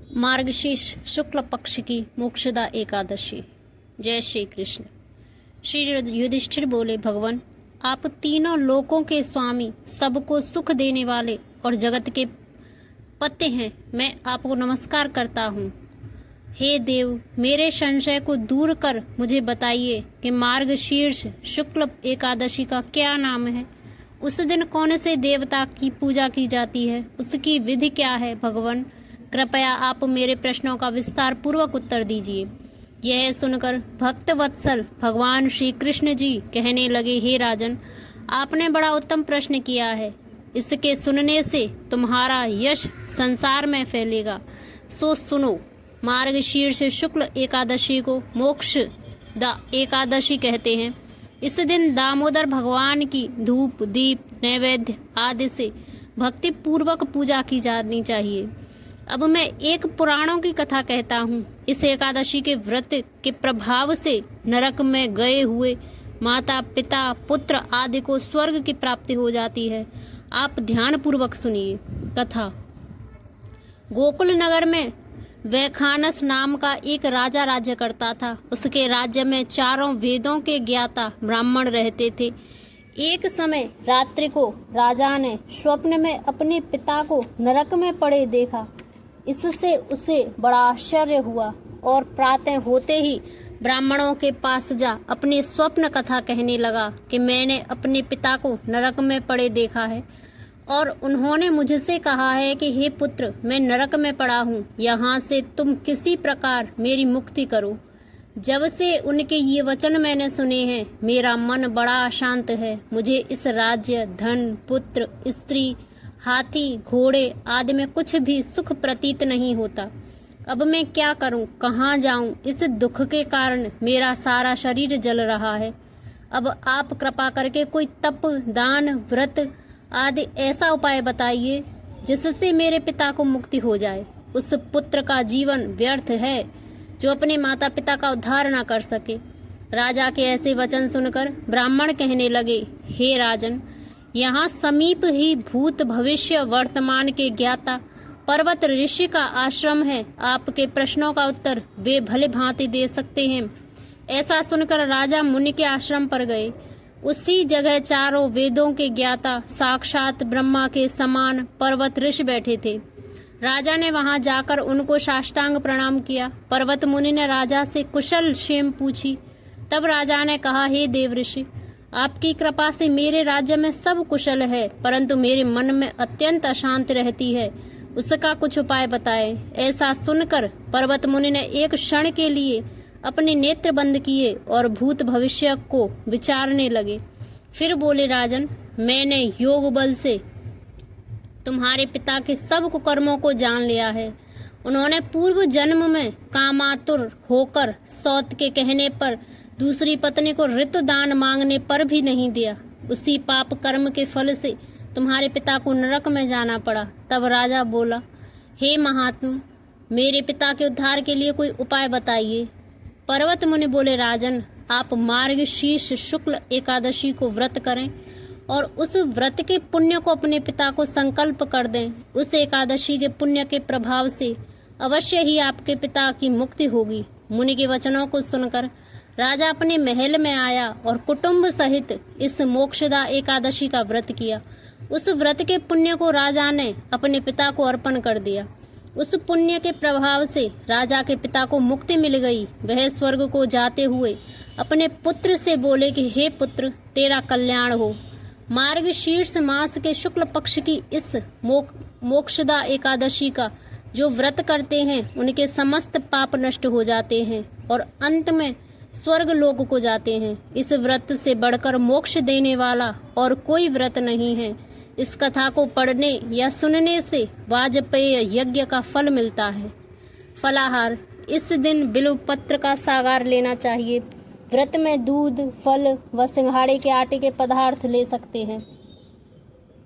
मार्गशीर्ष शुक्ल पक्ष की मोक्षदा एकादशी। जय श्री कृष्ण। श्री युधिष्ठिर बोले, भगवान आप तीनों लोकों के स्वामी, सबको सुख देने वाले और जगत के पते हैं। मैं आपको नमस्कार करता हूँ। हे देव, मेरे संशय को दूर कर मुझे बताइए कि मार्गशीर्ष शुक्ल एकादशी का क्या नाम है। उस दिन कौन से देवता की पूजा की जाती है, उसकी विधि क्या है। भगवान कृपया आप मेरे प्रश्नों का विस्तार पूर्वक उत्तर दीजिए। यह सुनकर भक्त वत्सल भगवान श्री कृष्ण जी कहने लगे, हे राजन, आपने बड़ा उत्तम प्रश्न किया है। इसके सुनने से तुम्हारा यश संसार में फैलेगा। सो सुनो, मार्गशीर्ष शुक्ल एकादशी को मोक्षदा एकादशी कहते हैं। इस दिन दामोदर भगवान की धूप दीप नैवेद्य आदि से भक्ति पूर्वक पूजा की जानी चाहिए। अब मैं एक पुराणों की कथा कहता हूँ। इस एकादशी के व्रत के प्रभाव से नरक में गए हुए माता पिता पुत्र आदि को स्वर्ग की प्राप्ति हो जाती है। आप ध्यान पूर्वक सुनिए कथा। गोकुल नगर में वैखानस नाम का एक राजा राज्य करता था। उसके राज्य में चारों वेदों के ज्ञाता ब्राह्मण रहते थे। एक समय रात्रि को राजा ने स्वप्न में अपने पिता को नरक में पड़े देखा। इससे उसे बड़ा आश्चर्य हुआ और प्रातः होते ही ब्राह्मणों के पास जा अपनी स्वप्न कथा कहने लगा कि मैंने अपने पिता को नरक में पड़े देखा है और उन्होंने मुझसे कहा है कि हे पुत्र, मैं नरक में पड़ा हूँ, यहाँ से तुम किसी प्रकार मेरी मुक्ति करो। जब से उनके ये वचन मैंने सुने हैं, मेरा मन बड़ा अशांत है। मुझे इस राज्य, धन, पुत्र, स्त्री, हाथी, घोड़े आदि में कुछ भी सुख प्रतीत नहीं होता। अब मैं क्या करूं, कहाँ जाऊं? इस दुख के कारण मेरा सारा शरीर जल रहा है। अब आप कृपा करके कोई तप, दान, व्रत आदि ऐसा उपाय बताइए जिससे मेरे पिता को मुक्ति हो जाए। उस पुत्र का जीवन व्यर्थ है जो अपने माता पिता का उद्धार न कर सके। राजा के ऐसे वचन सुनकर ब्राह्मण कहने लगे, हे राजन, यहाँ समीप ही भूत भविष्य वर्तमान के ज्ञाता पर्वत ऋषि का आश्रम है। आपके प्रश्नों का उत्तर वे भले भांति दे सकते हैं। ऐसा सुनकर राजा मुनि के आश्रम पर गए। उसी जगह चारों वेदों के ज्ञाता साक्षात ब्रह्मा के समान पर्वत ऋषि बैठे थे। राजा ने वहां जाकर उनको साष्टांग प्रणाम किया। पर्वत मुनि ने राजा से कुशल क्षेम पूछी। तब राजा ने कहा, हे देव ऋषि, आपकी कृपा से मेरे राज्य में सब कुशल है, परंतु मेरे मन में अत्यंत अशांति रहती है। उसका कुछ उपाय बताएं। ऐसा सुनकर पर्वत मुनि ने एक क्षण के लिए अपने नेत्र बंद किए और भूत भविष्य को विचारने लगे। फिर बोले, राजन, मैंने योग बल से तुम्हारे पिता के सब कुकर्मों को जान लिया है। उन्होंने पूर्व जन्म में कामातुर होकर सौत के कहने पर दूसरी पत्नी को ऋतुदान मांगने पर भी नहीं दिया। उसी पाप कर्म के फल से तुम्हारे पिता को नरक में जाना पड़ा। तब राजा बोला, हे महात्मा, मेरे पिता के उद्धार के लिए कोई उपाय बताइए। पर्वत मुनि बोले, राजन, आप मार्गशीर्ष शुक्ल एकादशी को व्रत करें और उस व्रत के पुण्य को अपने पिता को संकल्प कर दें। उस एकादशी के पुण्य के प्रभाव से अवश्य ही आपके पिता की मुक्ति होगी। मुनि के वचनों को सुनकर राजा अपने महल में आया और कुटुंब सहित इस मोक्षदा एकादशी का व्रत किया। उस व्रत के पुण्य को राजा ने अपने पिता को अर्पण कर दिया। उस पुण्य के प्रभाव से राजा के पिता को मुक्ति मिल गई। वह स्वर्ग को जाते हुए अपने पुत्र से बोले कि हे पुत्र, तेरा कल्याण हो। मार्गशीर्ष मास के शुक्ल पक्ष की इस मोक्षदा एकादशी का जो व्रत करते हैं, उनके समस्त पाप नष्ट हो जाते हैं और अंत में स्वर्ग लोक को जाते हैं। इस व्रत से बढ़कर मोक्ष देने वाला और कोई व्रत नहीं है। इस कथा को पढ़ने या सुनने से वाजपेय यज्ञ का फल मिलता है। फलाहार, इस दिन बिल्व पत्र का सागार लेना चाहिए। व्रत में दूध, फल व सिंघाड़े के आटे के पदार्थ ले सकते हैं।